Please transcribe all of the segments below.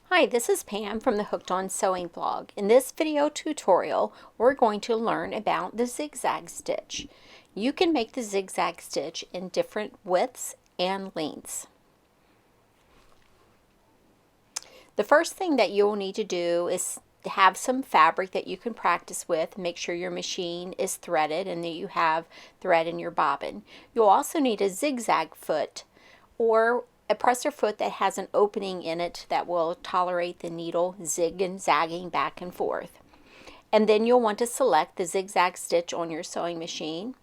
Hi, this is Pam from the Hooked on Sewing blog. In this video tutorial, we're going to learn about the zigzag stitch. You can make the zigzag stitch in different widths and lengths. The first thing that you'll need to do is have some fabric that you can practice with. Make sure your machine is threaded and that you have thread in your bobbin. You'll also need a zigzag foot or a presser foot that has an opening in it that will tolerate the needle zig and zagging back and forth. And then you'll want to select the zigzag stitch on your sewing machine.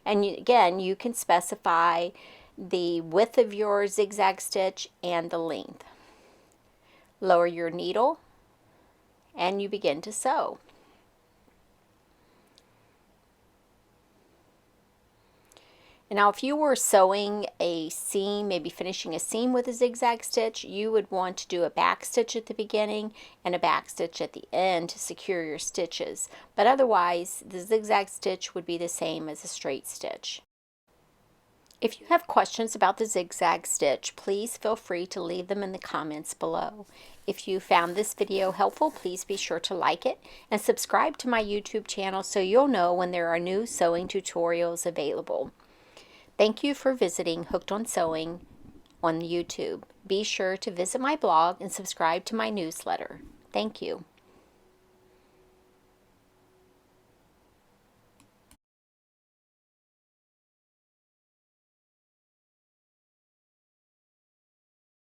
And again, you can specify the width of your zigzag stitch and the length. Lower your needle and you begin to sew. Now if you were sewing a seam, maybe finishing a seam with a zigzag stitch, you would want to do a back stitch at the beginning and a back stitch at the end to secure your stitches. But otherwise, the zigzag stitch would be the same as a straight stitch. If you have questions about the zigzag stitch, please feel free to leave them in the comments below. If you found this video helpful, please be sure to like it and subscribe to my YouTube channel so you'll know when there are new sewing tutorials available. Thank you for visiting Hooked on Sewing on YouTube. Be sure to visit my blog and subscribe to my newsletter. Thank you.